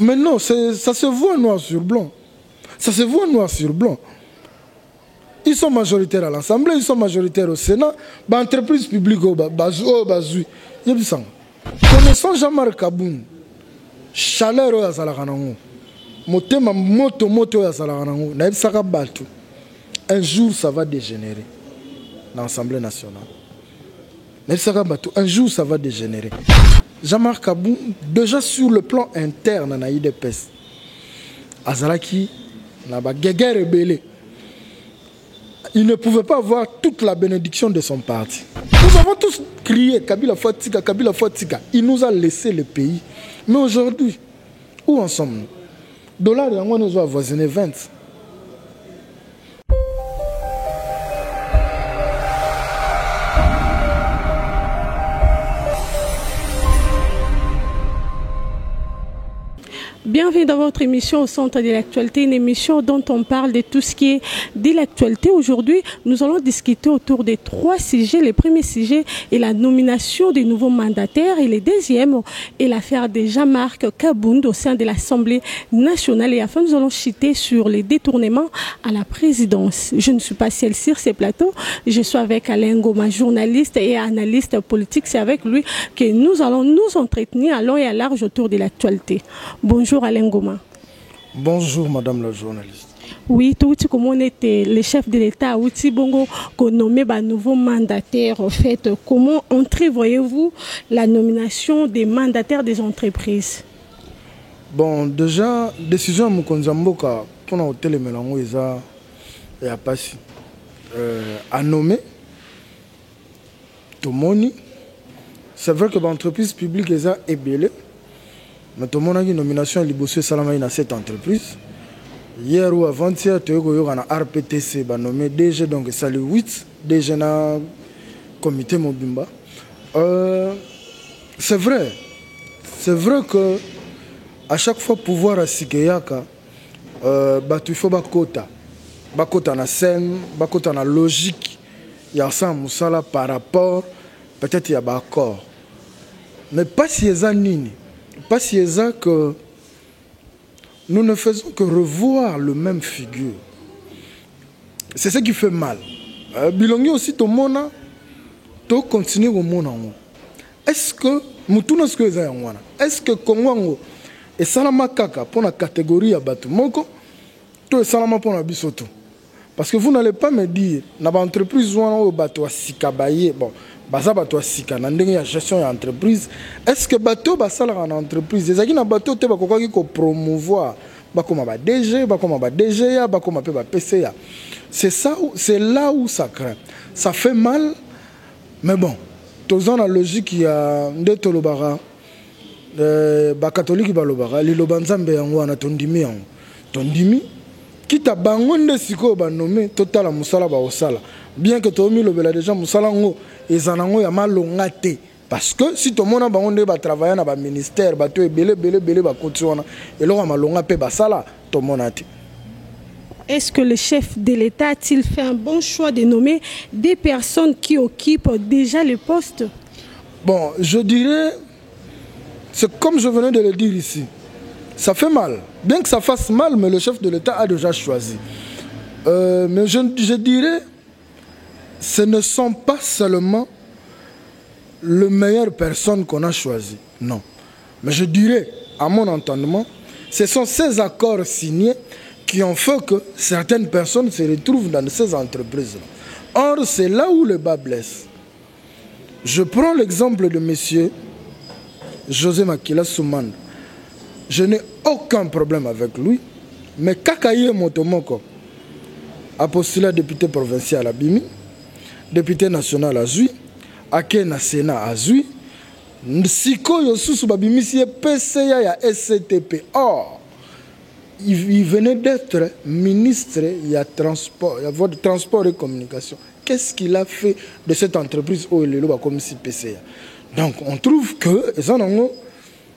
Mais non, ça se voit noir sur blanc. Ça se voit noir sur blanc. Ils sont majoritaires à l'Assemblée, ils sont majoritaires au Sénat. Entreprise publique, bazoui. Connaissant Jean-Marc Kaboun, chaleur à Zalaranango, moto à Zalaranango, un jour ça va dégénérer dans l'Assemblée nationale. Un jour ça va dégénérer. Jean-Marc Kaboun, déjà sur le plan interne, na IDPS, Azalaki, na ba guerre rebelle. Il ne pouvait pas avoir toute la bénédiction de son parti. Nous avons tous crié Kabila Fatika, Kabila Fatika. Il nous a laissé le pays. Mais aujourd'hui, où en sommes-nous? Dollar et on nous a avoisiné 20. Bienvenue dans votre émission au centre de l'actualité, une émission dont on parle de tout ce qui est de l'actualité. Aujourd'hui, nous allons discuter autour de 3 sujets. Le premier sujet est la nomination des nouveaux mandataires et le deuxième est l'affaire de Jean-Marc Kaboun au sein de l'Assemblée nationale. Et enfin, nous allons chuter sur les détournements à la présidence. Je ne suis pas seule sur ces plateaux. Je suis avec Alain Ngoma, journaliste et analyste politique. C'est avec lui que nous allons nous entretenir à long et à large autour de l'actualité. Bonjour Alain Ngoma. Bonjour Madame la journaliste. Oui, tout comme on était le chef de l'État, Outi Bongo, qu'on nommait un nouveau mandataire. En fait, comment entrevoyez-vous la nomination des mandataires des entreprises? Bon, déjà, décision Mukonzamboka pour nous télémélango et à passer à nommer Tomoni. C'est vrai que l'entreprise publique est belée. Mais tout le monde a une nomination à Libosso Salamaï dans cette entreprise. Hier ou avant-hier, tu as eu un RPTC nommé DG, donc ça le 8 DG dans le comité Mobimba. C'est vrai que à chaque fois pouvoir à Sikeyaka, il faut bakota na scène, bakota na logique, il y a ça musala par rapport, peut-être il y a accord, mais pas si les années. Pas si exact que nous ne faisons que revoir le même figure. C'est ce qui fait mal. Bilongi aussi tout le monde to continue au monde. Est-ce que mutuna ce que za ngwana? Est-ce que Kongo et salama kaka pour la catégorie ya batu moko to salama pour la bisoto? Parce que vous n'allez pas me dire na ba entreprise wana o batu asikabaye bon baza bato asika na ndenge ya gestion ya entreprise. Est-ce que bato basala en entreprise ezaki na bato te bakokaki ko promouvoir bakoma ba DG bakoma ba DGA bakoma pe ba PCA? C'est ça, c'est là où ça craint. Ça fait mal, mais bon, tous la logique ya ndeto lobara ba catholique ba lobara li lobanzambe yango na tondimi yango tondimi kita bango nde siko ba nommé total musala ba osala. Bien que Tomi Lobela déjà Moussalango et Zanango ya malongate. Parce que si tout le monde va travailler dans le ministère, va te belé va continuer et là malonga pe basala tout le monde. Est-ce que le chef de l'État a-t-il fait un bon choix de nommer des personnes qui occupent déjà le poste? Bon, je dirais, c'est comme je venais de le dire ici. Ça fait mal. Bien que ça fasse mal, mais le chef de l'État a déjà choisi. Mais je dirais, ce ne sont pas seulement les meilleures personnes qu'on a choisies. Non. Mais je dirais, à mon entendement, ce sont ces accords signés qui ont fait que certaines personnes se retrouvent dans ces entreprises-là. Or, c'est là où le bas blesse. Je prends l'exemple de M. José Makila Soumane. Je n'ai aucun problème avec lui, mais Kakaye Motomoko a postulé député provincial à Bimi, député national à Zui, Ake na Sénat à Zui, Nsiko Yosusu Babimisi PCA ya SCTP. Or, il venait d'être ministre de transport et communication. Qu'est-ce qu'il a fait de cette entreprise où il est comme si PCA? Donc, on trouve que,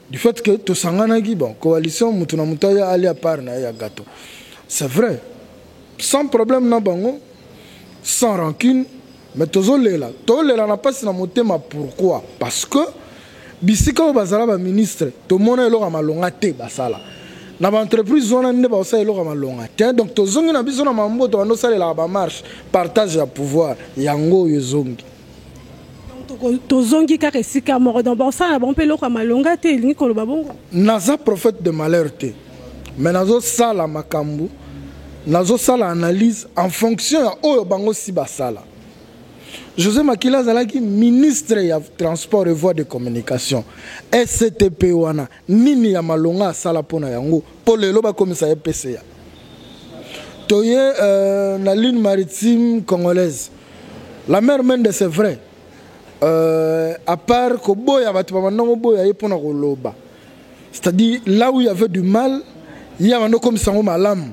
du fait que tout Sanganagi, bon, coalition Mutuna Mutaya Ali à part na ya gâteau. C'est vrai. Sans problème, sans rancune, mais Tozolela n'a pas si na motema. Pourquoi? Parce que bisika o bazala ba ministre to mona eloko malonga te basala na ba entreprise zona nde ba osala eloko malonga te donc to zongi na biso na mambo to ando salela ba marche partage ya pouvoir yango yo zongi to zongi kaka esika moko donc ba osala ba mpe eloko malonga te elingi koloba bongo naza prophète de malheur te mais nazo sala makambo nazo sala analyse en fonction ya oyo bango si basala. José Makila Zalaki, ministre ya transport et voies de communication. SCTP wana nini ya malonga sala pona yango pour le loba komisa PCA. Toye la ligne maritime congolaise. La mer Mende c'est vrai. À part que boya batu bamanongo boya yepona ko loba. C'est-à-dire là où il y avait du mal, il y a un comme ça malam.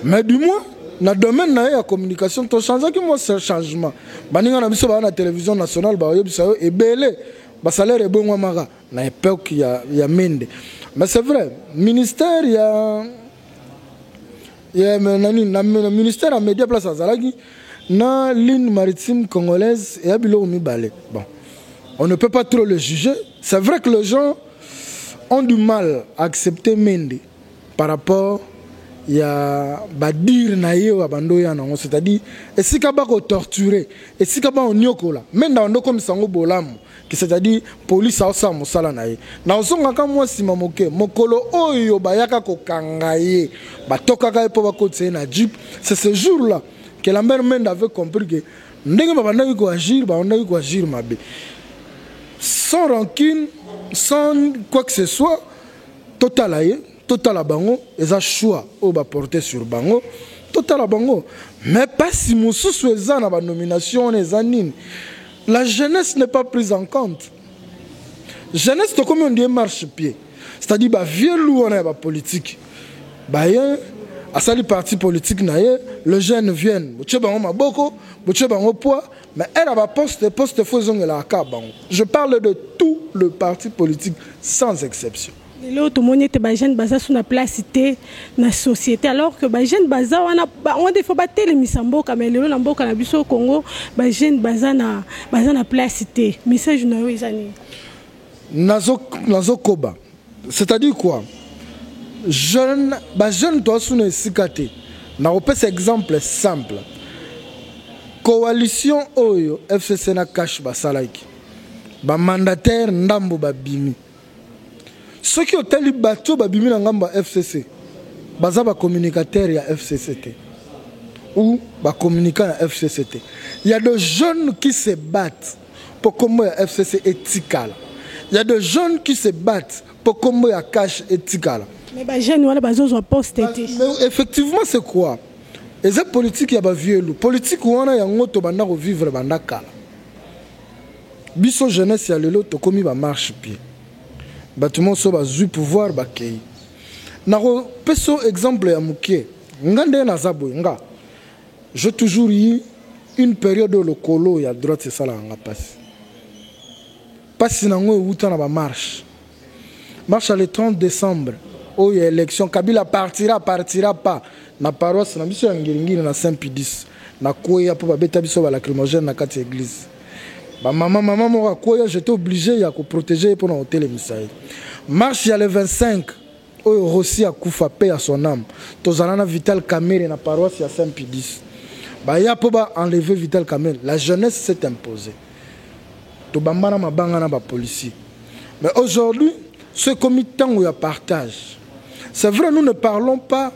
Mais du moins dans le domaine de la communication, tu as changé ce changement. Baninga na biso ba na télévision nationale ba yebisa yo ebele ba salaire ebongo mara na époque ya Mende. Mais c'est vrai, ministère ministère à média place azalaki na ligne maritime congolaise et abilo mi balé. Bon. On ne peut pas trop le juger. C'est vrai que les gens ont du mal à accepter Mende par rapport il y a badir na yo abando ya nango c'est-à-dire esika ba ko torturer esika ba onyokola mais na ndo comme sango bolamu que c'est-à-dire police a sa mosala na ye na osonga ka moi sima moke mokolo oyo bayaka ko kangaye batoka ka po ba ko tse na jeep c'est ce jour-là que la mère Mende avait compris que ndenge ba banda ko agir mabe sans rancune sans quoi que ce soit total aye total bango et un choix au bas porté sur bango total bango mais pas si moussou souhaita na ba nomination les anines la jeunesse n'est pas prise en compte jeunesse to comme on dit marche pied c'est-à-dire ba vieux loup on a ba politique ba yé à sali parti politique na yé les jeunes viennent boche bango maboko boche bango poids mais elle a ba poste faisons la ka bango je parle de tout le parti politique sans exception. Tout le monde était jeune baza sur la place dans la société alors que jeune baza on défend battre les misambo comme le lambo cannabis au Congo jeune baza na place message na ezani nazo koba c'est-à-dire quoi jeune toi sur une sikate na opesa exemple simple coalition oyo FCC na cash basalaki ba mandataire ndambo babimi. Ceux qui ont tellement battu babimi na ngamba FCC, baza ba communicateur ya FCCT ou ba communicant ya FCCT. Il y a des jeunes qui se battent pour comment ya FCC éthical. Il y a des jeunes qui se battent pour comment ya cash éthical. Mais ba jeunes wala bazo poste. Mais effectivement c'est quoi? Et cette politique ya ba vieux politique wana ya ngoto banda ko vivre banda kala. Biso jeunesse ya lelo to komi ba marche pied. Bâtiment so bazui pouvoir bakei naro peso exemple ya mukie ngande na zabo nga j'ai toujours eu une période où le colo ya droite c'est ça la nga passe nango uta na ba marche le 30 décembre où il y a élection Kabila partira pas na paroisse na biso ngingiri na Saint-Pédis na koya po babeta biso ba lacrymogène na kati église. Maman, j'étais obligé de protéger pour nos télémisaïs. Marche le 25, où Rossi a Koufa paix à son âme. Tozalana Vital Kamel na paroisse à Saint-Pédis. Ya poba enlever Vital Kamel. La jeunesse s'est imposée. Tobambana mabangana ba policier. Mais aujourd'hui, ce comité où il y a partage. C'est vrai, nous ne parlons pas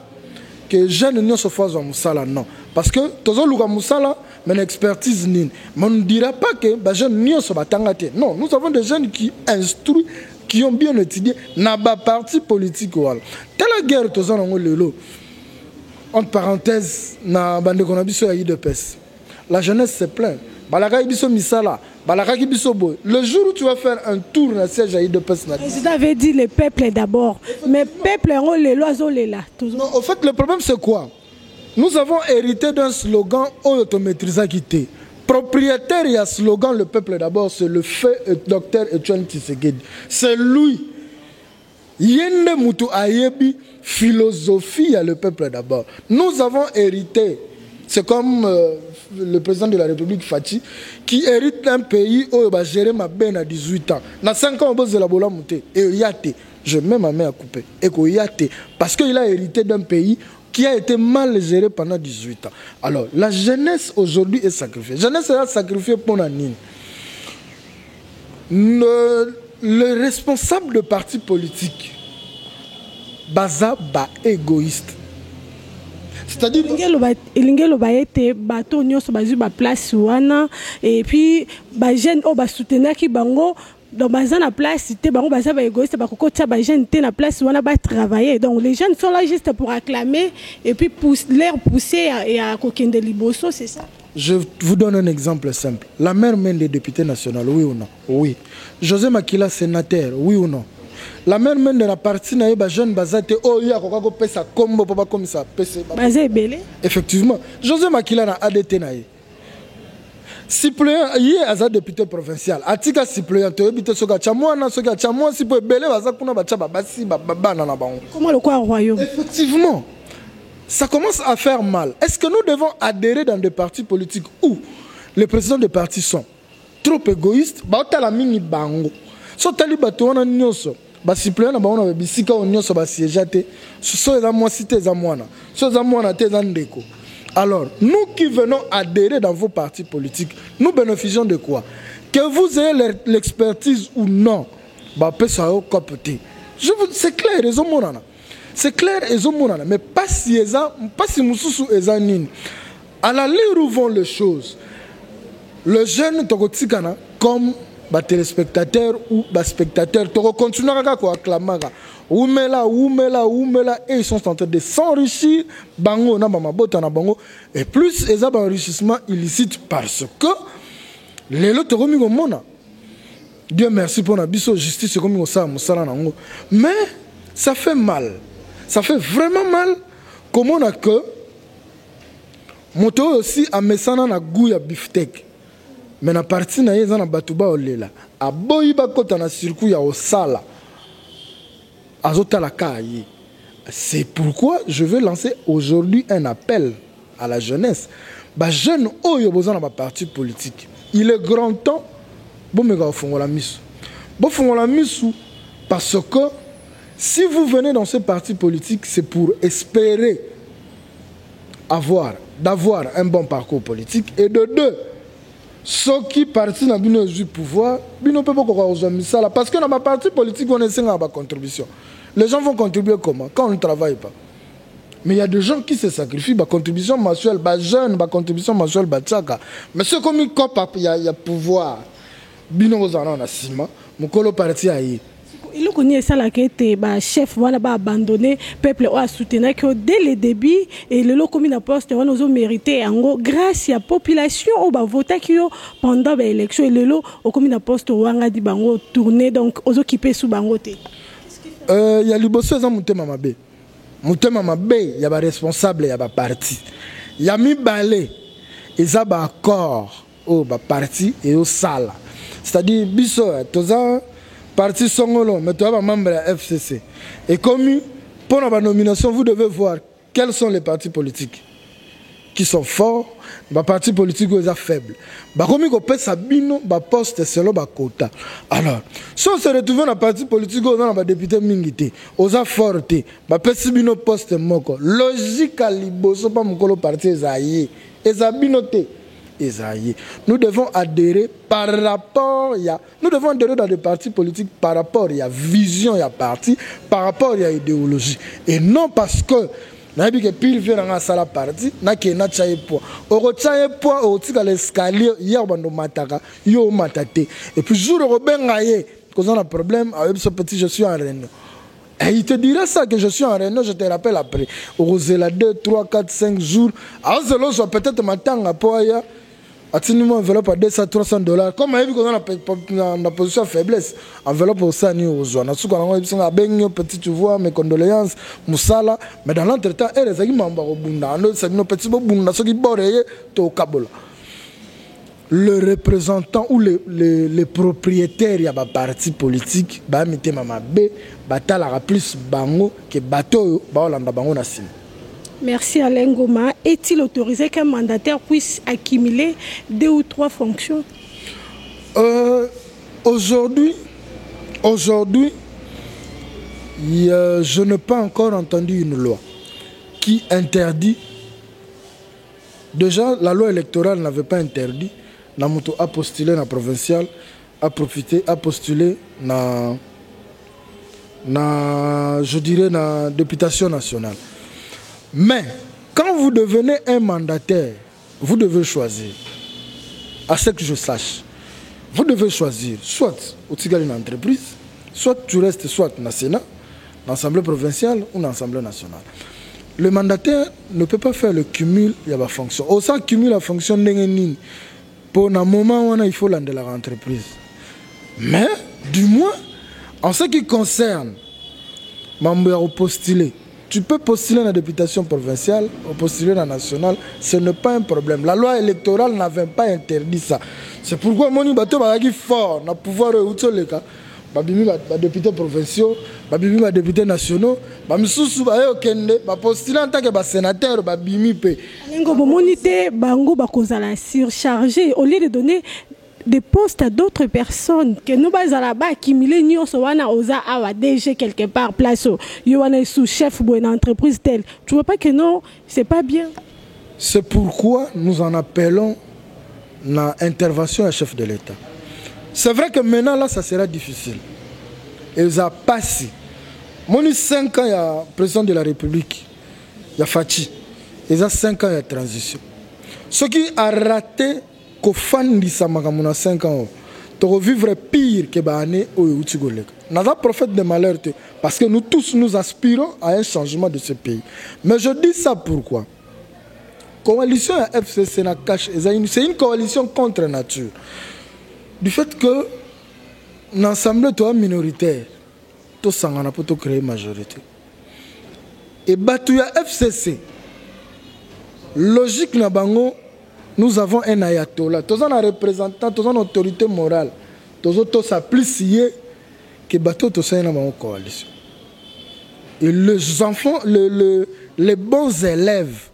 que jeunes ne se fassent en Moussala, non. Parce que Tozo Luka Moussala, mais l'expertise n'est. Mais on ne dira pas que les jeunes ne sont pas tangate. Non, nous avons des jeunes qui instruisent, qui ont bien étudié, n'a pas parti politique. Telle guerre, Tozo Lelo. Entre parenthèses, na bande konabiso ya IDPS. La jeunesse se plaint. Balaka ibiso misala, balaka ibiso boy. Le jour où tu vas faire un tour dans le siège à IDPS, vous avez dit le peuple d'abord. Mais le peuple, on les lois, on les là. Non, en fait, le problème c'est quoi? Nous avons hérité d'un slogan automatisé. Propriétaire et un slogan, le peuple d'abord, c'est le fait docteur Etienne Tshisekedi. C'est lui. Yende Mutu Ayebi, philosophie à le peuple d'abord. Nous avons hérité C'est comme le président de la République Fachi qui hérite d'un pays où il va gérer ma benne à 18 ans. Dans 5 ans, on va se la bola monter. Et il y a été. Je mets ma main à couper. Et qu'il y a été. Parce qu'il a hérité d'un pays qui a été mal géré pendant 18 ans. Alors, la jeunesse aujourd'hui est sacrifiée. La jeunesse est sacrifiée pour la nine. Le responsable de parti politique, baza ba égoïste. C'est-à-dire elingelo ba été bato nyonso bazu ba place wana et puis ba jeune o ba soutenir ki bango dans baza na place té bango baza ba égoïste ba kokota ba jeune té na place wana ba travailler. Donc les jeunes sont là juste pour acclamer et puis leur pousser et à kokende liboso, c'est ça. Je vous donne un exemple simple. La mère mène des députés nationaux, oui ou non? Oui. José Makila, sénateur, oui ou non? La mère mène de la partie naïba jeune bazate, oh il y a quoi pesa combo papa comme ça pesa. Bazé belé. Effectivement. José Makila na ADT naï. Suppléant, il y a un député provincial. Atika suppléant, tu habites sur Gachamouana, si peut belé baza kuna bachaba basi babana na bango. Comment le quoi au royaume? Effectivement. Ça commence à faire mal. Est-ce que nous devons adhérer dans des partis politiques où les présidents des partis sont trop égoïstes? La mini bango. So tali bato wana nyonso. Ba suppléant na bango na bisika on nyonso ba siégeate. So eza mwasi te eza mwana. So eza mwana te eza ndeko. Alors, nous qui venons adhérer dans vos partis politiques, nous bénéficions de quoi? Que vous ayez l'expertise ou non, bah pesa yo kopote. C'est clair, raison monana. C'est clair, mais pas si Moussou et nini. À la lire où vont les choses, le jeune Togotikana, comme téléspectateur ou spectateur, tu continues à acclamer. Oumela, et ils sont en train de s'enrichir. Bango, na mama bota na bango. Et plus, ils ont un enrichissement illicite parce que les lots remis au monde. Dieu merci pour la justice, comme on sait, mais ça fait mal. Ça fait vraiment mal. Comment on a que moto aussi a mesana na goût ya beefsteak. Mais na partie na yeza na batuba olela. A boyiba kota na circuit ya osala. Azota la kaye. C'est pourquoi je veux lancer aujourd'hui un appel à la jeunesse. Ba jeune oyo bozana ba parti politique. Il est grand temps bon mega fongola misu. Bon fongola misu parce que si vous venez dans ce parti politique, c'est pour espérer d'avoir un bon parcours politique. Et de deux, ceux qui partent dans le pouvoir, ils ne peuvent pas rejoindre ça. Parce que dans ma parti politique, on essaie de contribution. Les gens vont contribuer comment? Quand on ne travaille pas. Mais il y a des gens qui se sacrifient, ma contribution mensuelle, ma jeune, ma contribution mensuelle, mais ceux comme il y a pouvoir, bino aux en a ciment, mon colo parti aïe. Il connaît ça la quête, chef voilà ba abandonné peuple a soutenu que dès le début et le lot commune poste on nous mérité en gros grâce à la population au ba voter qui pendant l'élection et le lot au commune poste wanga di bango tourner donc aux occupés sous bangote. Il y a liboso za mutema mabe. Mutema mabe, il y a ba responsable, il y a ba parti. Il y a mi balé eza ba accord au ba parti et au sala. C'est-à-dire biso toza parti Songolo, mais tu as un membre de la FCC. Et comme pour la nomination, vous devez voir quels sont les partis politiques qui sont forts, les partis politiques qui sont faibles. Comme on peut s'abino, poste selon le quota. Alors, si on se retrouve dans un parti politique, on a un député Mingité, on a forte, on peut s'abino poste moko. Logique à l'iboso, pas mon parti Esaïe. Ezabinoté. Nous devons adhérer par rapport, nous devons adhérer dans des partis politiques par rapport, il y a vision, il y a parti, par rapport, il y a idéologie. Et non parce que, nabi que pile vient dans la parti, na ke na chaye poids. Oro chaye poids, au tika l'escalier, hier bando mataka, yo matate. Et puis jour au bengaye, quand on a un problème, avec ce petit, je suis en réunion. Et il te dira ça que je suis en réunion, je te rappelle après. Au zéla 2, 3, 4, 5 jours. Alors zélo, je peut-être matin à poya. Attention, enveloppe à 200, $300. Comme on a vu qu'on a la position de faiblesse, enveloppe au sein ni aux zones. Nous avons dit petit, tu vois, mes condoléances, Moussala. Mais dans l'entretemps, elle est au Bunda. C'est nos petits Bunda, ceux qui bordaient au Kabola. Le représentant ou les propriétaires de la parti politique, bah, mettez ma bé, bah, t'as plus bango que bateau, bah, on a bango na sim. Merci Alain Ngoma. Est-il autorisé qu'un mandataire puisse accumuler 2 ou 3 fonctions? Aujourd'hui, je n'ai pas encore entendu une loi qui interdit. Déjà, la loi électorale n'avait pas interdit. Namuto a postulé dans la provinciale, a postulé dans je dirais, la députation nationale. Mais, quand vous devenez un mandataire, vous devez choisir. À ce que je sache, vous devez choisir soit au Tigali une entreprise, soit tu restes soit dans le Sénat, dans l'Assemblée provinciale ou dans l'Assemblée nationale. Le mandataire ne peut pas faire le cumul de la fonction. Au sein cumul la fonction pour un moment où il faut l'endre la entreprise. Mais, du moins, en ce qui concerne membre postuler, tu peux postuler dans la députation provinciale, postuler dans la nationale, ce n'est pas un problème. La loi électorale n'avait pas interdit ça. C'est pourquoi mon bateau va être fort, na pouvoir les cas. Babimi va député provinciaux, babimi va député nationaux, bamisusu ba yo kende, ba postuler en tant que sénateur, babimi pe. Ngo monité bango ba kozala surchargé au lieu de donner des postes à d'autres personnes que nous bas là-bas accumuler nyonso wana oza awa DG quelque part place yo wana sous-chef d'une entreprise telle. Tu vois pas que non, c'est pas bien. C'est pourquoi nous en appelons la intervention à chef de l'État. C'est vrai que maintenant là ça sera difficile. Ils ont passé. Moi, j'ai 5 ans, il y a président de la République, il y a Fachi. Ils ont 5 ans, il y a transition. Ce qui a raté, qu'au fan de ça, 5 ans, tu vas vivre pire que l'année où tu es. Nous avons prophète de malheur parce que nous tous nous aspirons à un changement de ce pays. Mais je dis ça pourquoi? Coalition FCC c'est une coalition contre nature. Du fait que l'ensemble est minoritaire, tout ça pour créer majorité. Et Batouya FCC, logique na bango, nous avons un ayatollah, tous un représentant, tous une autorité morale, tous ça plus que Batou tout ça dans coalition. Et les enfants, les bons élèves,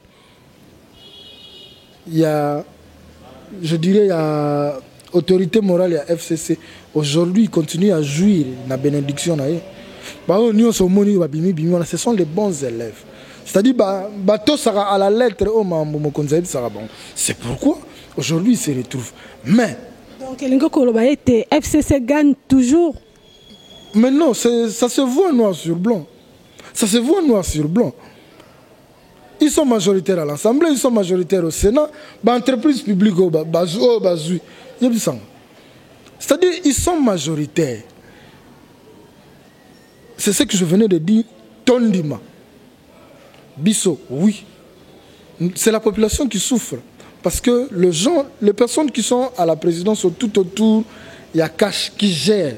il y a, je dirais, il y a autorité morale, il y a FCC. Aujourd'hui, ils continuent à jouir de la bénédiction. Ce sont les bons élèves. C'est-à-dire que à la lettre, c'est pourquoi aujourd'hui ils se retrouvent. Mais. Donc, FCC gagne toujours. Mais non, ça se voit noir sur blanc. Ça se voit noir sur blanc. Ils sont majoritaires à l'Assemblée, ils sont majoritaires au Sénat, l'entreprise publique, c'est-à-dire ils sont majoritaires. C'est ce que je venais de dire. Tondima. Bisso, oui. C'est la population qui souffre. Parce que les personnes qui sont à la présidence tout autour, il y a Cash qui gère.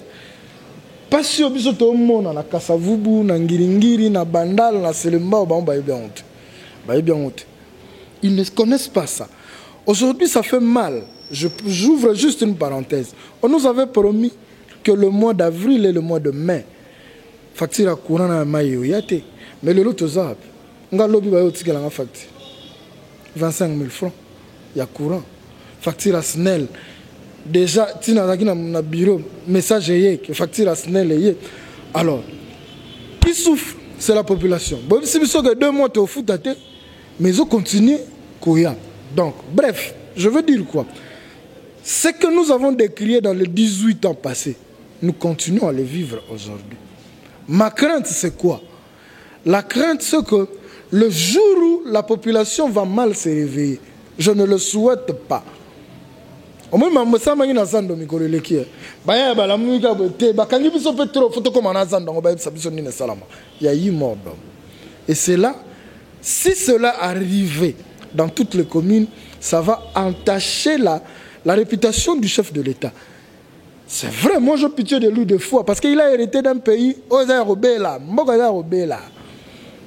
Pas si Bisso tout le monde, na Kasavubu, na Ngiringiri, na Bandal, na Selemba, ils ne connaissent pas ça. Aujourd'hui, ça fait mal. J'ouvre juste une parenthèse. On nous avait promis que le mois d'avril et le mois de mai, facture à courant à Maïoyate. Mais le lot aux arbres, on a lobby à facture. 25 000 francs. Il y a courant. Facture à Snell. Déjà, tu n'as pas un bureau, message que facture à Snell. Alors, qui souffre? C'est la population. Bon, si vous savez que 2 mois, tu es au foot, mais ils ont continué. Donc, bref, je veux dire quoi? Ce que nous avons décrié dans les 18 ans passés, nous continuons à le vivre aujourd'hui. Ma crainte, c'est quoi? La crainte, c'est que le jour où la population va mal se réveiller, je ne le souhaite pas. Au moins, je suis en train de me dire il y a eu mort d'homme. Et c'est là, si cela arrivait dans toutes les communes, ça va entacher la réputation du chef de l'État. C'est vrai, moi j'ai pitié de lui 2 fois, parce qu'il a hérité d'un pays,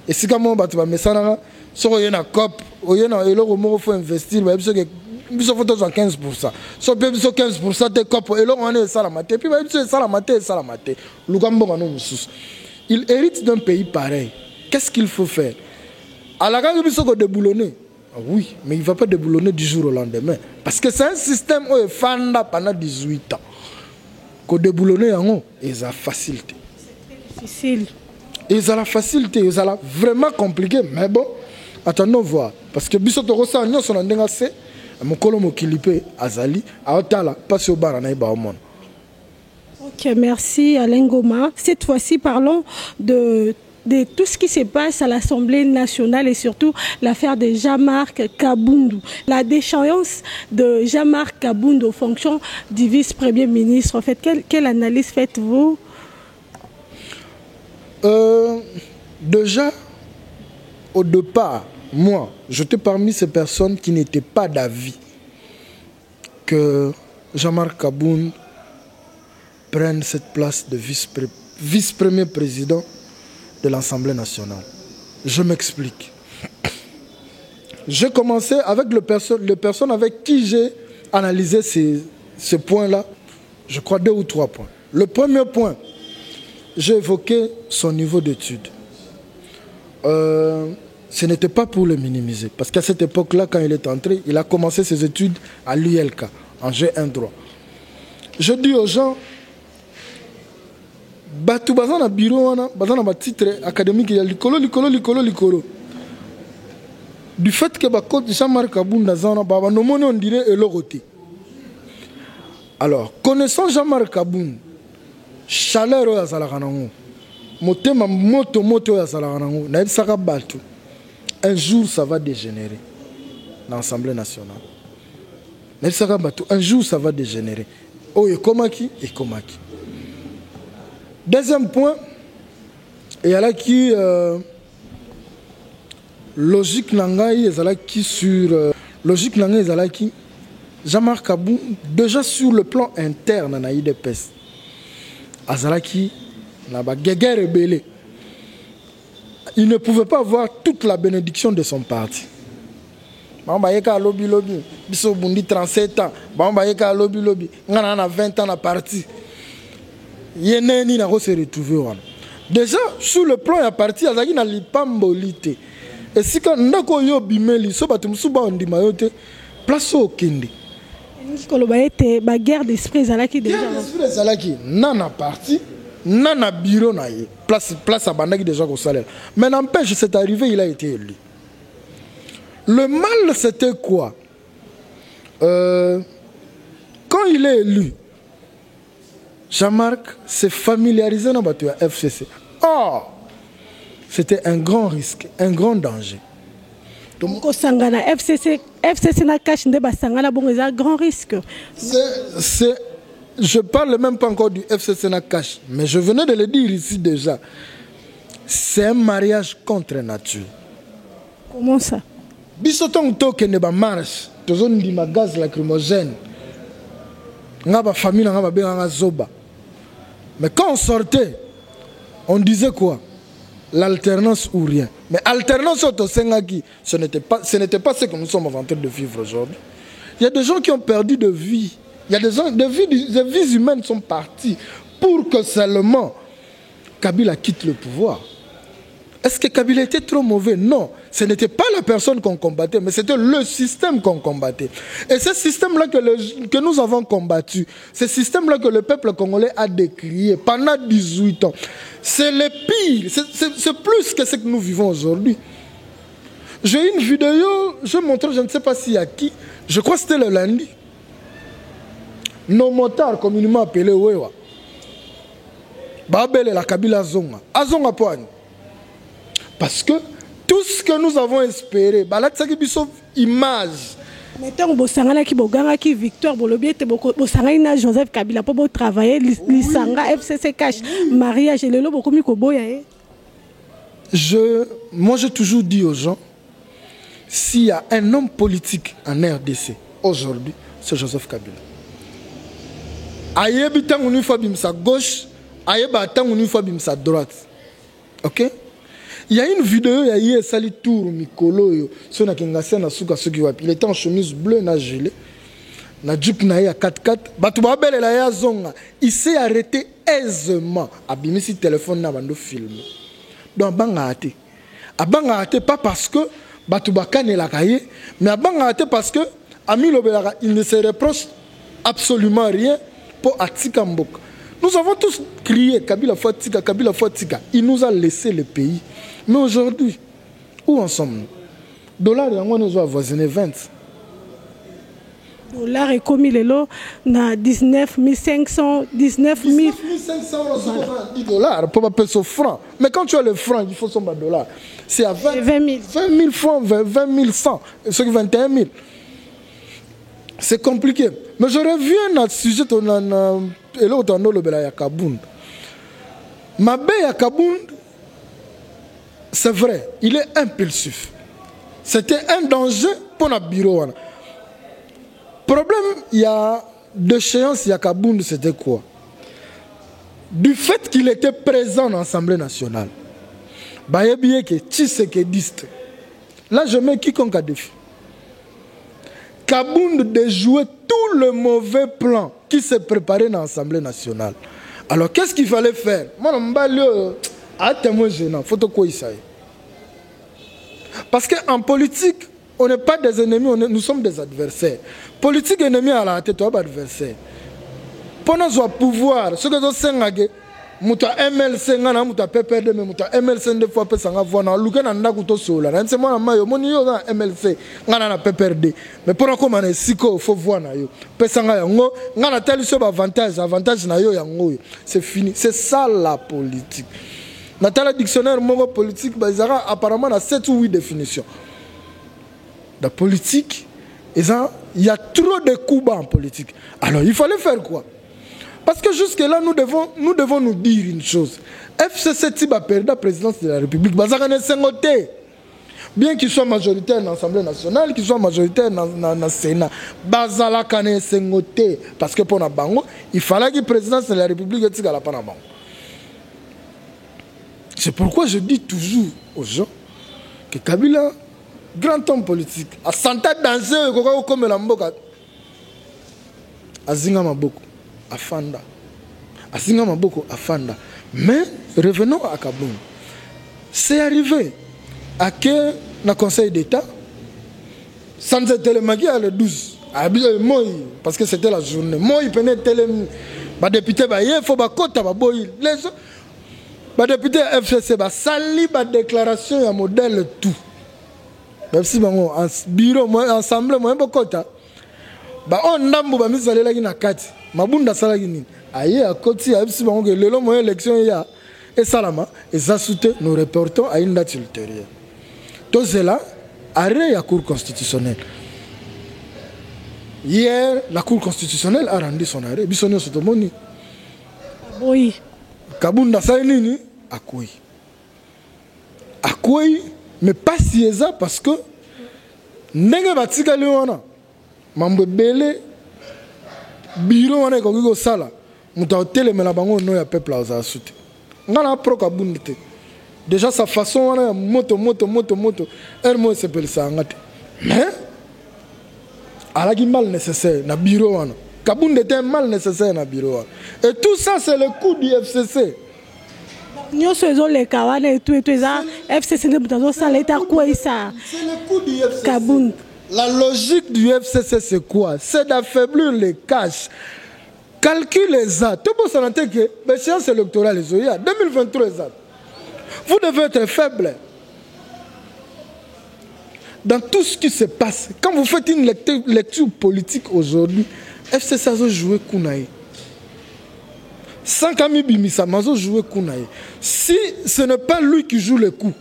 et si comme on va mettre si on a COP, il faut investir, il faut 15%. Si on peut 15% de COP, on est salamate, puis salamate. Il hérite d'un pays pareil. Qu'est-ce qu'il faut faire? À la règle, il faut déboulonner. Oui, mais il ne va pas déboulonner du jour au lendemain. Parce que c'est un système où il faut pendant 18 ans. Qu'on déboulonner, il a facilité. C'est difficile. Ils ont la facilité, ils ont la vraiment compliqué. Mais bon, attendons voir. Parce que biso torosa nyo son ndenga se mokolo mokilipe azali aotala passe au bar na iba au monde. Ok, merci Alain Goma. Cette fois-ci, parlons de tout ce qui se passe à l'Assemblée nationale et surtout l'affaire de Jean-Marc Kabundu. La déchéance de Jean-Marc Kabundu aux fonctions du vice-premier ministre. En fait, quelle analyse faites-vous? Déjà, au départ, moi, j'étais parmi ces personnes qui n'étaient pas d'avis que Jean-Marc Kabundu prenne cette place de vice-premier président de l'Assemblée nationale. Je m'explique. J'ai commencé avec les personnes avec qui j'ai analysé ces points-là. Je crois 2 ou 3 points. Le premier point, j'ai évoqué son niveau d'études. Ce n'était pas pour le minimiser. Parce qu'à cette époque-là, quand il est entré, il a commencé ses études à l'ULK, en G1 droit. Je dis aux gens, batu bazana bureau wana bazana ba titre académique ya likolo. Du fait que ba code Jean-Marc Kabundu zana baba no moni on dirait eloroté. Alors, connaissant Jean-Marc Kabundu, chaleur ya zalaka nango. Motema moto ya zalaka nango, na ebisaka batu. Un jour ça va dégénérer dans l'Assemblée nationale. Na ebisaka batu, un jour ça va dégénérer. Oh ekomaki. Deuxième point, il y a là qui logique nangai qui sur logique nangai qui Jean-Marc Kabundu déjà sur le plan interne na IDPS azalaki na ba guerre rebelle. Il ne pouvait pas avoir toute la bénédiction de son parti. Bamba yeka lobby biso bundi 37 ans, bamba yeka lobby ngana na 20 ans na parti. Yeneni na se retrouver. Déjà sur le plan ya parti azaki na lipambolité. Et si quand ndako yo bimeli so batum suba ondima yote place au kindi. Ni koloba ete ba guerre d'esprit ezalaki déjà. Guerre d'esprit ezalaki nana parti, nana bureau na ye. Place abandaki déjà au salaire. Mais n'empêche c'est arrivé, il a été élu. Le mal c'était quoi? Quand il est élu, Jean-Marc s'est familiarisé dans la FCC. Or, c'était un grand risque, un grand danger. Donc, FCC na cache nde basangana bon un grand risque. Je parle même pas encore du FCC na cache, mais je venais de le dire ici déjà. C'est un mariage contre nature. Comment ça? Bisoton toke ne ba marche, tozon di ma gaz lacrymogène. Nga ba famille nga ba benga zoba. Mais quand on sortait, on disait quoi? L'alternance ou rien. Mais alternance au Sengaki, ce n'était pas ce que nous sommes en train de vivre aujourd'hui. Il y a des gens qui ont perdu de vie. Il y a des vies humaines sont parties pour que seulement Kabila quitte le pouvoir. Est-ce que Kabila était trop mauvais? Non. Ce n'était pas la personne qu'on combattait, mais c'était le système qu'on combattait. Et ce système-là que nous avons combattu, ce système-là que le peuple congolais a décrié pendant 18 ans, c'est le pire. C'est plus que ce que nous vivons aujourd'hui. J'ai une vidéo, je montre, je ne sais pas s'il y a qui, je crois que c'était le lundi. Nos motards, communément appelés Wewa, Babel et la Kabila Zonga, Azonga Poigne. Parce que tout ce que nous avons espéré, c'est une image. Mais tant que Victor Bolobi était Joseph Kabila pour travailler, l'Isanga, FCC cache, mariage et le lot beaucoup mieux moi j'ai toujours dit aux gens, s'il y a un homme politique en RDC aujourd'hui, c'est Joseph Kabila. Aïe bitan on fois bimsa gauche, aïe batan on fois bimsa droite. OK? Il y a une vidéo, il y a Sali Tour Mikolo, il était en chemise bleue, na gilet, na jupe na ya 4x4, batubabele la ya zonga. Il s'est arrêté aisément. Abimisi téléphone na bando film. Donc banga ate. Abanga ate pas parce que Batoubakan est la cahier, mais abanga ate parce que Ami Lobelaka, il ne se reproche absolument rien pour Atika Mboka. Nous avons tous crié Kabila Fatika, Kabila Fatika. Il nous a laissé le pays. Mais aujourd'hui, où en sommes-nous? Dollar, on nous a voisiné 20. Dollar est comme il est là, na 19 500, 19 500 dollars pour payer ce franc. Mais quand tu as le franc, il faut son dollar. C'est à 20 000 francs, 20 100, ce qui 21 000. C'est compliqué. Mais je reviens à ce sujet et l'autre en le bela Yakabound. Mabé Yakabound, c'est vrai, il est impulsif. C'était un danger pour notre bureau. Problème, il y a d'échéance Yakabound, c'était quoi? Du fait qu'il était présent dans l'Assemblée nationale, Bayebiye que Tshisekediste. Là, je mets quiconque à défi. Kabound de jouer tout le mauvais plan qui s'est préparé dans l'Assemblée nationale. Alors, qu'est-ce qu'il fallait faire? Moi, je suis témoin gênant. Parce qu'en politique, on n'est pas des ennemis, nous sommes des adversaires. Politique ennemi à la tête, on pas adversaire. Pendant ce pouvoir, ce que je sais, muta MLC ngana muta PPRD mais muta MLC deux fois pesa nga vona luka na ndaku to sola na nse mwana mayo moni yo na MLC ngana na PPRD mais pour comment na siko faut voir na yo pesa nga yango ngana tel so avantage na yo yango c'est fini. C'est ça la politique. Dans le dictionnaire moko politique bazara apparemment na 7 ou 8 définitions. La politique, il y a trop de coups bas en politique. Alors il fallait faire quoi? Parce que jusque-là, nous devons nous dire une chose. FCC Tiba perdre la présidence de la République. Bien qu'il soit majoritaire dans l'Assemblée nationale, qu'il soit majoritaire dans le Sénat, parce que pour Bango, il fallait que la présidence de la République soit la Bango. C'est pourquoi je dis toujours aux gens que Kabila, grand homme politique, a senti danger comme la Mboka, a zinga maboko. Afanda. Asinga maboko afanda. Mais revenons à Kabound. C'est arrivé à que le Conseil d'État, sans être le magi à le 12, parce que c'était la journée. Moi, il prenait télé. Les députés, il faut que les députés FCC, sali la déclaration, il modèle tout. Même si en bureau, ensemble, moi, on ndambo ba misale la na kati mabunda sala nini aye à côté a bisi bango lelo moyen élection ya et salama et ça soute nous reportons à une date ultérieure. Tout cela arrêt la Cour constitutionnelle. Hier la Cour constitutionnelle a rendu son arrêt bisonio sotomoni. Oui. Kabunda sala nini akoi. Akoi mais pas si ça parce que ndenge batika leona mambo belé biro wana ko go sala muta hotel mais la bango no ya peuple a soute ngana pro ka bundite déjà sa façon wana moto hermo se pele sa ngate mais alagi mal nécessaire na biro wana kabunde était mal nécessaire na biro wana et tout ça c'est le coup du FCC nous faisons les kawana et tout ça FCC ne peut ça l'état quoi ça c'est le coup du FCC Kabound. La logique du FCC, c'est quoi? C'est d'affaiblir les cash. Calculez ça. Tout pour s'en que l'échéance électorale est 2023. Vous devez être faible. Dans tout ce qui se passe, quand vous faites une lecture politique aujourd'hui, FCC a joué Kounaï. Sans Kami Bimisa, a joué Kounaï. Si ce n'est pas lui qui joue le coup,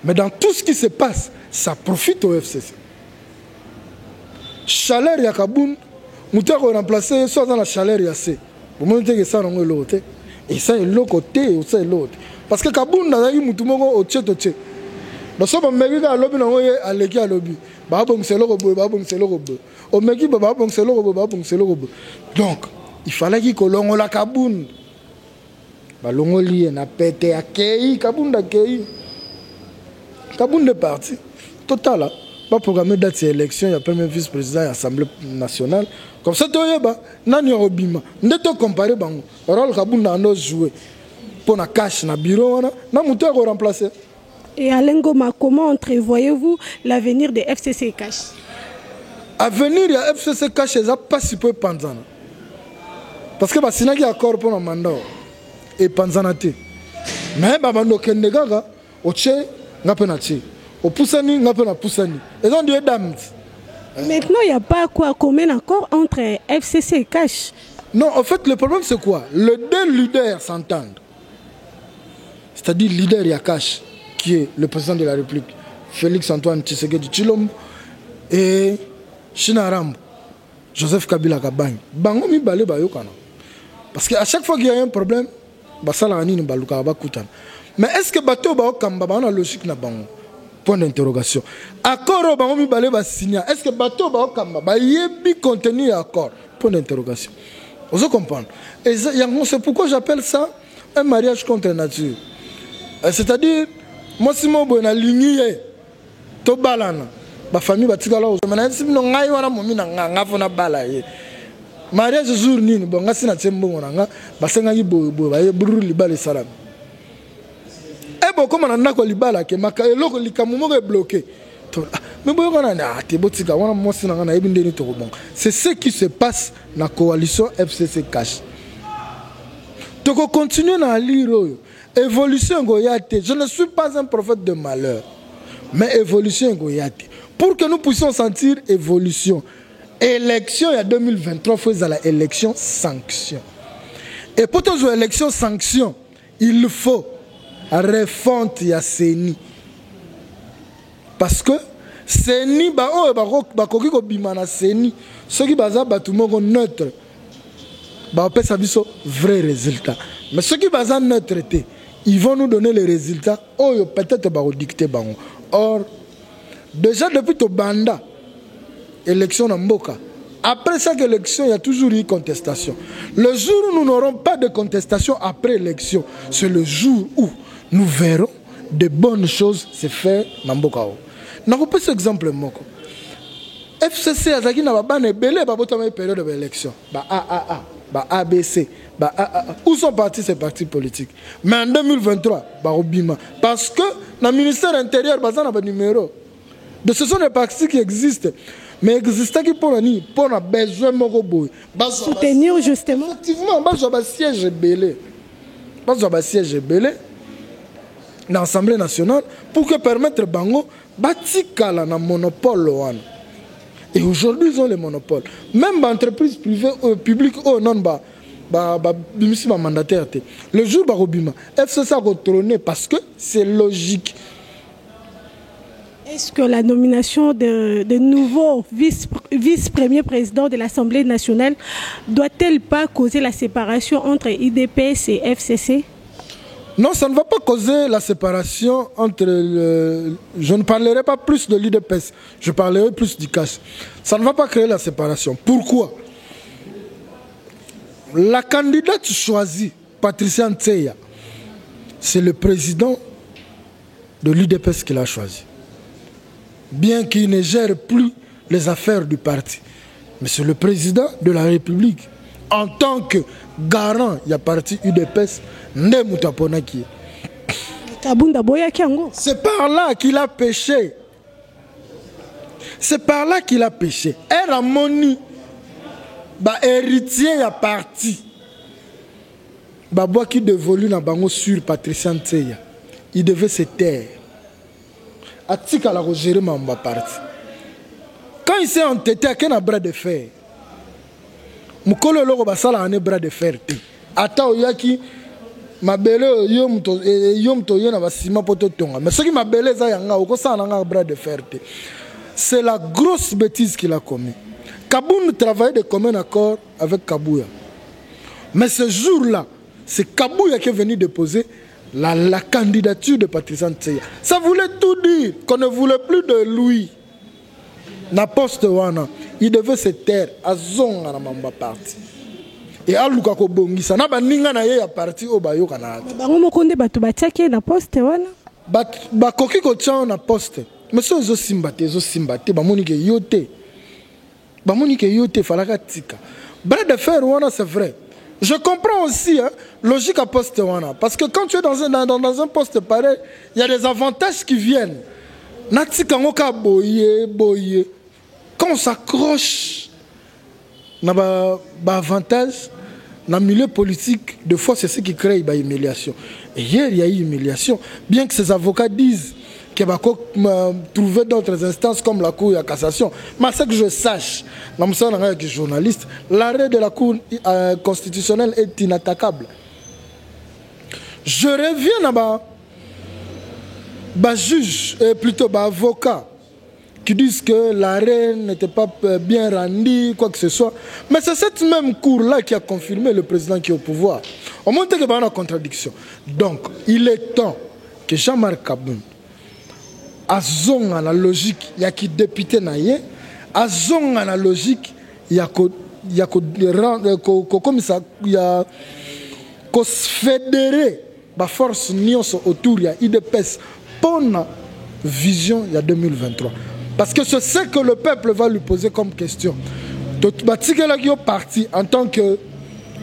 mais dans tout ce qui se passe, ça profite au FCC. Chaleur Yakabound, nous avons remplacé soit dans la chaleur Yassé. Vous me dites que ça non est l'autre. Et ça est l'autre côté, ou ça est l'autre. Parce que Kabound a eu Moutumongo au tché. Nous sommes en Mégui à lobby, nous avons à l'équipe à lobby. Babong c'est le robot, babong c'est le robot. Au Mégui, babong c'est le robot, babong c'est le robot. Donc, il fallait qu'il colonge la Kabound. Balongoli n'a pété à Kei, Kabound à Kei. Kabound est parti. Total, pas programmé date d'élection, il y a premier vice-président de l'Assemblée nationale. Comme ça, tu as Nani Obima. Ne te comparer, rôle Kabound a joué. pour na cash na bureau na muto ko remplacer. Et Alain Ngoma, comment entrevoyez-vous l'avenir de FCC Cash? Avenir de FCC Cash est pas si peu panzana. Parce que basina qui accord pour un mandat et panzanate. Mais babando kendegaga oche ngapenachi. Au poussani ngapena poussani. Et donc Dieu dames. Maintenant, il n'y a pas quoi commun accord entre FCC et Cash. Non, en fait, le problème c'est quoi? Les deux leaders s'entendent. C'est-à-dire leader il y a Cash qui est le président de la République, Félix Antoine Tshisekedi Tshilombo, et Shinarambo, Joseph Kabila Kabange. Bango mi balé bayokana. Parce qu'à chaque fois qu'il y a un problème, basala ani ni baluka bakutana. Mais est-ce que bateau ba okamba ba na logique na bango? Point d'interrogation. Accord bango mi balé ba signer. Est-ce que bateau ba okamba ba yebi contenu accord? Point d'interrogation. Vous comprenez? Et c'est pourquoi j'appelle ça un mariage contre nature. C'est-à-dire moi si mon bon aligné to balana ba famille ba tikala o mais si no ngai wana momi na nga fona bala ye mariage jour nini bon ngasi na tsembo nga ba senga yi bo ba ye brûle libala salam e bo comme na ndako libala ke maka eloko likamu mo bloqué mais bon on a te botika wana moi si na nga na yebi ndeni to bon c'est ce qui se passe na coalition FCC Cash. To continuer na lire évolution goyate. Je ne suis pas un prophète de malheur, mais évolution goyate. Pour que nous puissions sentir évolution, élection il y a 2023, faut la élection sanction. Et pour toute élection sanction, il faut refonte ya Seni. Parce que Seni ba o ba koki ko bimana Seni, ceux qui baza ba tout monde neutre. Ba peut ça biso vrai résultat. Mais ceux qui baza neutre ils vont nous donner les résultats. Oh, peut-être va dicter bango. Or, déjà depuis ton banda, élection en Mboka. Après chaque élection, il y a toujours eu contestation. Le jour où nous n'aurons pas de contestation après l'élection, c'est le jour où nous verrons de bonnes choses se faire en Mboka. Nous pas cet exemple moko. FCC azaki na babane belé ba botama période de l'élection. Ba AAA, ba ABC. Où sont partis ces partis politiques? Mais en 2023, parce que le ministère intérieur a un numéro. De ce sont des partis qui existent. Mais existent qui pour un besoin de soutenir justement. Effectivement, il y a un siège belé. Il y a un siège belé dans l'Assemblée nationale pour que permettre Bango batikala na monopole. Et aujourd'hui, ils ont le monopole. Même l'entreprise privée publique au non bas. Mandataire. Le jour Barobima, FCC a retrôné parce que c'est logique. Est-ce que la nomination de nouveau vice-premier président de l'Assemblée nationale doit-elle pas causer la séparation entre IDPS et FCC? Non, ça ne va pas causer la séparation entre... Je ne parlerai pas plus de l'IDPS, je parlerai plus du Cash. Ça ne va pas créer la séparation. Pourquoi? La candidate choisie, Patricia Ntseya, c'est le président de l'UDPS qui l'a choisi. Bien qu'il ne gère plus les affaires du parti. Mais c'est le président de la République. En tant que garant, il y a parti UDPS, Ndemutaponaki. C'est par là qu'il a péché. C'est par là qu'il a péché. Elle a moni. Bah héritier a parti. Bah bois qui dévolu na bango sur Patricia Ntseya. Il devait se taire. Atika la gérer ma parti. Quand il s'est entêté à quel bras de fer. Mukolo loko basala ane bras de fer te. Ata oyaki mabele yom to yena basima poto tonga. Mais ce qui mabele za yanga okosala nga bras de fer te. C'est la grosse bêtise qu'il a commis. Kaboun travaillait de commun accord avec Kabouya. Mais ce jour-là, c'est Kabouya qui est venu déposer la candidature de Patricia Ntseya. Ça voulait tout dire, qu'on ne voulait plus de lui. Na poste wana, il devait se taire à zonga na mamba parti. Et à Luka ko bongisa na baninga na ye ya parti o bayo kana. Bango mokonde batu batiaki na poste wana. Ba koki ko tcha na poste. Mais so zo simbate ba moni ke yote. Ba moni ke yote falaka tika. Bras de fer wana c'est vrai. Je comprends aussi, hein, logique à poste wana. Parce que quand tu es dans un poste pareil, il y a des avantages qui viennent. Quand on s'accroche à avantage, dans le milieu politique, des fois c'est ce qui crée l'humiliation. Et hier, il y a eu humiliation. Bien que ces avocats disent qu'il va trouver d'autres instances comme la Cour de cassation. Mais ce que je sache, dans mon journaliste, l'arrêt de la Cour constitutionnelle est inattaquable. Je reviens là-bas, juge, plutôt avocat, qui disent que l'arrêt n'était pas bien rendu, quoi que ce soit. Mais c'est cette même cour-là qui a confirmé le président qui est au pouvoir. On montre qu'il y a une contradiction. Donc, il est temps que Jean-Marc Kaboun a la logique, il y a qui député naïe, a la logique, il y a comme ça, il y a qu'on se fédérer la force autour, il y a IDPS pour la vision il y a 2023. Parce que c'est ce que le peuple va lui poser comme question. Parti en tant que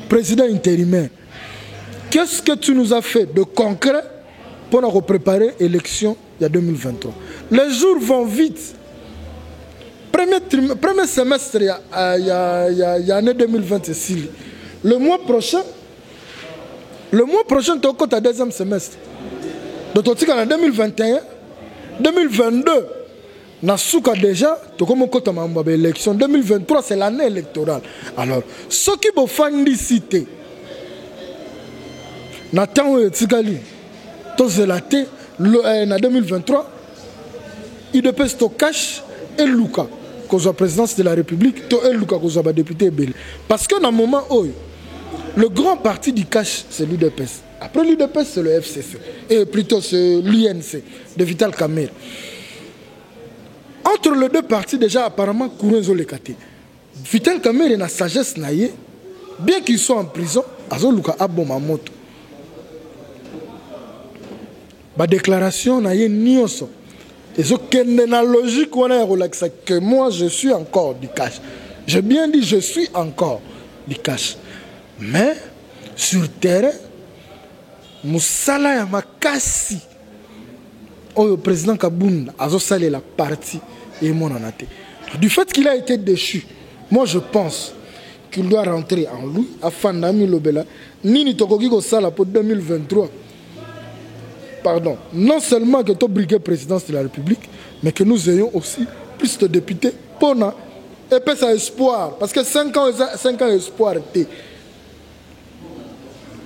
président intérimaire, qu'est-ce que tu nous as fait de concret pour nous préparer l'élection il y a 2023? Les jours vont vite. Premier semestre, il y a l'année 2026. Le mois prochain, tu as encore ta deuxième semestre. Donc, tu as en 2021, 2022, Nasuka déjà, tu as l'élection. 2023, c'est l'année électorale. Alors, ceux qui ont fait cité, Nathan Tsigali, Tozelaté, en 2023, il dépêche Stokash et Luka, cause la présidence de la République, et Luka, cause la député Bélé. Parce que dans le moment où le grand parti du cash, c'est l'UDPS. Après l'UDPS, c'est le FCC. Et plutôt, c'est l'UNC, de Vital Kamer. Entre les deux partis, déjà, apparemment, Kourenzo Lekate. Vital Kamer est la sagesse naïe. Bien qu'il soit en prison, Azo Luka Abomamoto. Ma déclaration naïe nioso. Et ce qui est la logique, que moi, je suis encore du cash. J'ai bien dit, je suis encore du cash. Mais, sur terrain, Moussala ya makasi. Le président Kaboun a salé la partie et mon anaté. Du fait qu'il a été déchu, moi je pense qu'il doit rentrer en lui afin d'ami Lobela. Nini Tokoki ko sala pour 2023. Pardon. Non seulement que tu brigues présidence de la République, mais que nous ayons aussi plus de députés pour nous. Et puis ça espoir. Parce que 5 ans espoir était.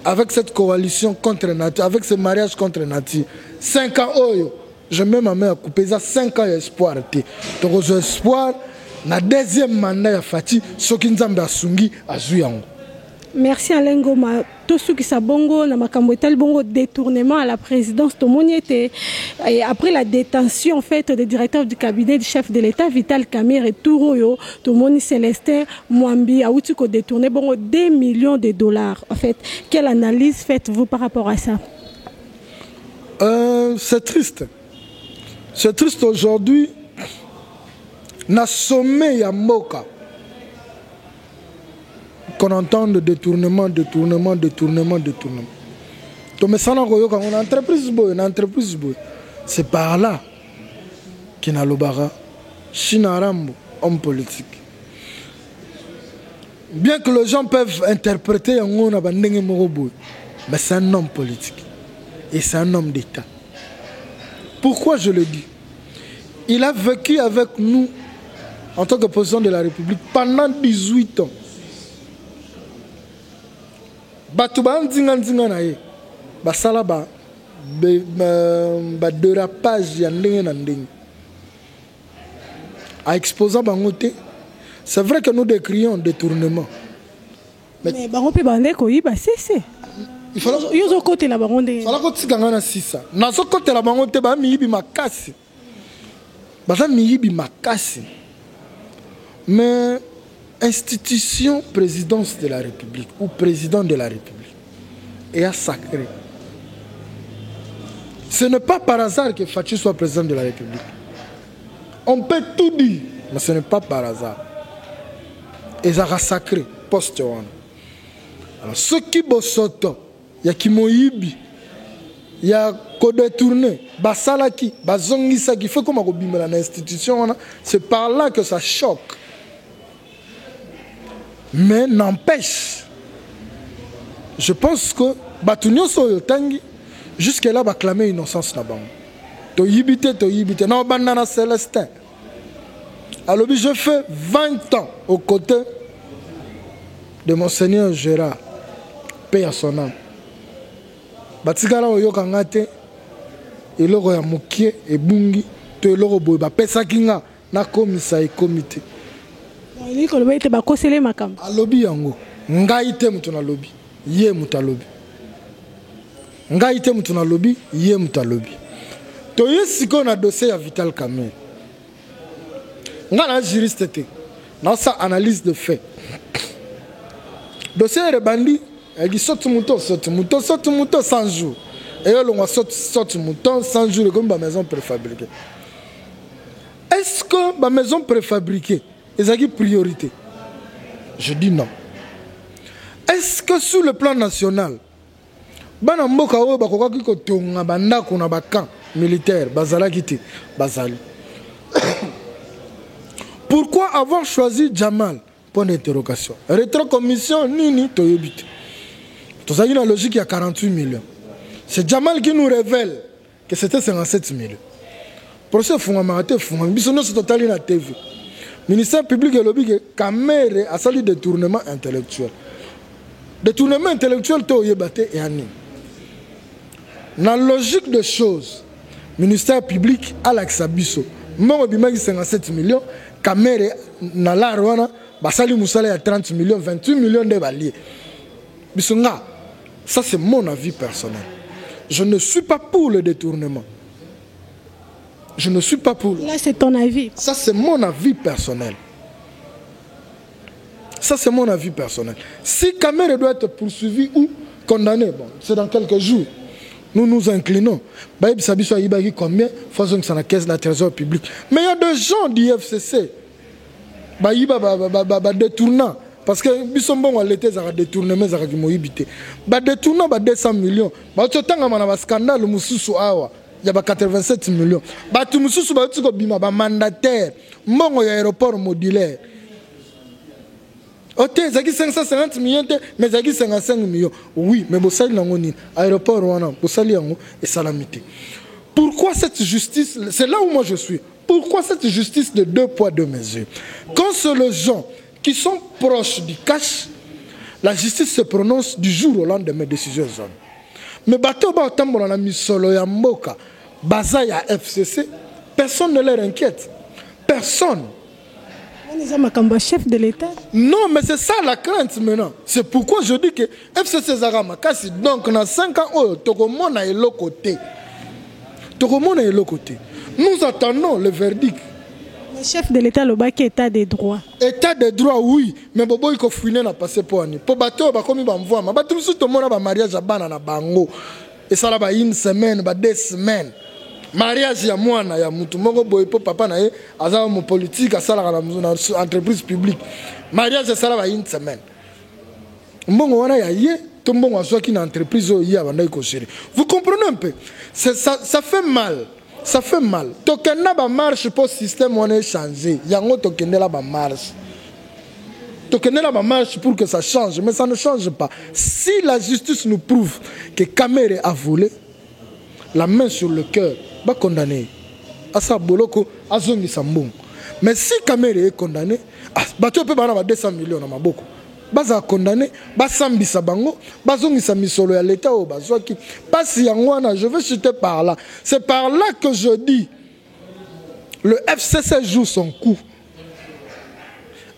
Avec cette coalition contre Nati, avec ce mariage contre Nati, 5 ans, je mets ma main à couper ça, 5 ans espoir. Donc, espoir, na deuxième mandat, Fati, Sokinzambe Asungi, Azuyango. Merci Alain Ngoma. Tout ce qui s'abongo, na makambotel bongo détournement à la présidence de Moniete. Et après la détention en fait des directeurs du cabinet du chef de l'État Vital Kamer et Touroyo, Tomoni Célestin Mwambi a outiko détourné bongo 2 millions de dollars. En fait, quelle analyse faites-vous par rapport à ça? C'est triste. C'est triste aujourd'hui. Na sommet ya Moka. Qu'on entend de détournement. Donc, ça, on a une entreprise. C'est par là qu'il y a l'Obara, Chinarambo, homme politique. Bien que les gens peuvent interpréter un homme, mais c'est un homme politique. Et c'est un homme d'État. Pourquoi je le dis? Il a vécu avec nous en tant que président de la République pendant 18 ans. Batouba nzinga na ye basala ba dérapage ya ndenge na ndenge a exposant bangote. C'est vrai que nous décrions détournement, mais bango pe bande ko yiba c'est il faut yozo côté la bango ndenge fala ko tikanga na sisa na so côté la bango te ba miyibi makasi baza miyibi makasi. Mais institution présidence de la République ou président de la République est sacré. Ce n'est pas par hasard que Fachi soit président de la République. On peut tout dire, mais ce n'est pas par hasard. Et ça sacré, poste. Alors, ceux qui bosoto, il y a qui moyibi, il y a qui détourné, basalaki, bazongisa, qui fait comme un l'institution, c'est par là que ça choque. Mais n'empêche, je pense que Batunyo Soyotangi, jusque-là, va clamer innocence là-bas. To yibite, non, banana Célestin. Alors, je fais 20 ans aux côtés de Monseigneur Gérard, paix à son âme. Batikala Oyokangate, et l'oro ya mokie, et bungi, to l'oro boy, pesa kinga, na komisa et comité. Alobi yango, ngaite mutuna lobi, ye mutalobi. Ngaite mutuna lobi, ye mutalobi. To yesi ko na dossier ya Vital Kamerhe. Nga na juriste te. Na sa analyse de fait. Dossier de bandi, elle dit saute mouton 100 jours. Et elle on saute mouton 100 jours comme ma maison préfabriquée. Est-ce que ma maison préfabriquée est une priorité? Je dis non. Est-ce que sur le plan national, bana mboka oyo bakokaki kotonga bandako na bakamp militaire bazalaki te bazali? Pourquoi avoir choisi Jamal? Point d'interrogation. Rétrocommission, nini, toyobite. Tout ça, il y a une logique, il y a 48 millions. C'est Jamal qui nous révèle que c'était 57 millions. Pour ça, il faut m'arrêter, il faut m'arrêter. C'est total dans la TV. Le ministère public et lobby, Kamerhe a sali détournement intellectuel. Détournement intellectuel, toyobate et ani. Dans la logique des choses, le ministère public a l'Axabiso. Moi, je dis 57 millions. Kamerhe, dans la Rwanda, basali Moussala à 30 millions, 28 millions de baliers. Bisonga, ça c'est mon avis personnel. Je ne suis pas pour le détournement. Je ne suis pas pour. Là, c'est ton avis. Ça c'est mon avis personnel. Ça c'est mon avis personnel. Si Kamerhe doit être poursuivi ou condamné, bon, c'est dans quelques jours. Nous nous inclinons. Baïb Sabiso Aïbagi combien? Faisons que ça na caisse de la trésor public. Mais il y a des gens du FCC. Baïba détournant. Parce que Bissombon a l'été, ça a détourné, mais ça a détourné. Détournant, 200 millions. Bah, tu as un scandale, Moussou Awa. Il y a 87 millions. Bah, tu Moussou, tu as un mandataire. Mon aéroport modulaire. Ok, ça a 550 millions, mais ça a 55 millions. Oui, mais vous savez, l'aéroport, vous savez, et salamité. Pourquoi cette justice, c'est là où moi je suis, pourquoi cette justice de 2 poids 2 mesures? Quand c'est les gens qui sont proches du cash, la justice se prononce du jour au lendemain décision. Mais bateau batambo na misolo ya mboka, baza ya FCC, personne ne leur inquiète. Personne. Chef de l'État. Non, mais c'est ça la crainte maintenant. C'est pourquoi je dis que FCC Zarama Kassi, donc dans 5 ans, Tokomona est l'autre côté. Tokomona est l'autre côté. Nous attendons le verdict. Le chef de l'État, le bac état des droits. État des droits, oui. Mais Bobo, il faut fouiner na passé pour année. Pour bateau, comme il va me voir. Mais tout le monde a un mariage à Banana Bango. Et ça va une semaine, 2 semaines. Mariage ya mwana ya mutu moko boye po papa na ye aza mo politique asala na entreprise publique. Mariage ça va une semaine. Mbongo wana ya ye to mbongo azwaki na entreprise o ya banda ko gérer. Vous comprenez un peu? Ça fait mal. Ça fait mal. Tokenda ba marche pour système on est changé. Yango tokenda la ba marche. Tokenda la ba marche pour que ça change, mais ça ne change pas. Si la justice nous prouve que Kamerhe a volé, la main sur le cœur, va condamner. Asa boloko azongi sambong. Mais si Kamerhe est condamné, bato peut bana 200 millions na maboko. Baza condamné, basambisa bango, bazongi sa misolo ya l'état o bazwaki. Pasi yangwana, je veux chuter par là. C'est par là que je dis le FCC joue son coup.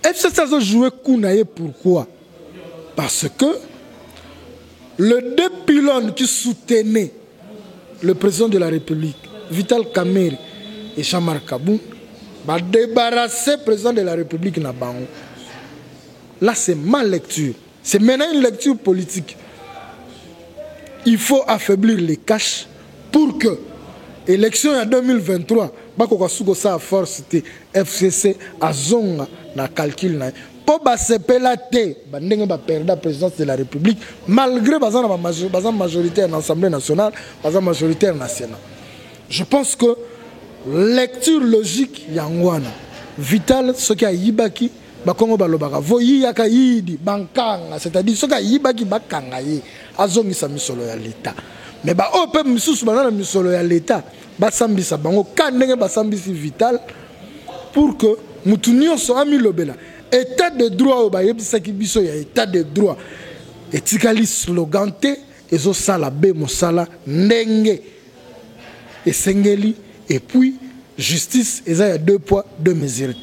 FCC a joué coup naïe pourquoi? Parce que le 2 pylônes qui soutenaient le président de la République, Vital Kamerhe et Jean-Marc Kabou, va débarrasser le président de la République Nabango. Là, c'est ma lecture. C'est maintenant une lecture politique. Il faut affaiblir les caches pour que l'élection en 2023, Bakoko Sugo sa force FCC à Zonga na calcul pour basepela te bandenge ba perdre la présidence de la République malgré bazana majoritaire dans l'Assemblée nationale, bazana majoritaire dans le Sénat. Je pense que lecture logique yangwana vital ce qui a yibaki bakongo balobaka voyi yaka yidi bankanga, c'est-à-dire ce qui a yibaki bakanga yi azongisa misolo ya l'état. Mais ba ope misusu banana misolo ya l'état basambisa bango kandenge basambisi vital pour que mutu nyonso ami lobela état de droit au bayebisaki biso ya état de droit etikali slogan te ezosala be mosala ndenge esengeli et puis justice eza ya 2 poids 2 mesures.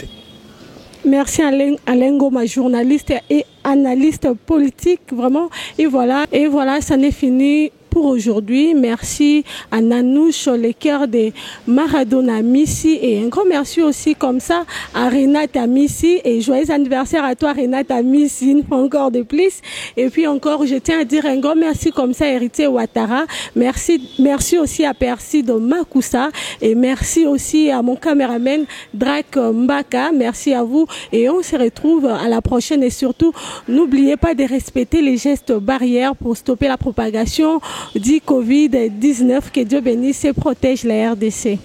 Merci Alain Goma, journaliste et analyste politique, vraiment. Et voilà, ça n'est fini pour aujourd'hui. Merci à Nanouche, le cœur de Maradona Missy, et un grand merci aussi comme ça à Renata Missy, et joyeux anniversaire à toi Renata Missy, encore de plus. Et puis encore, je tiens à dire un grand merci comme ça à Héritier Ouattara. Merci aussi à Percy de Makusa, et merci aussi à mon caméraman Drake Mbaka. Merci à vous, et on se retrouve à la prochaine, et surtout n'oubliez pas de respecter les gestes barrières pour stopper la propagation du Covid-19. Que Dieu bénisse et protège la RDC.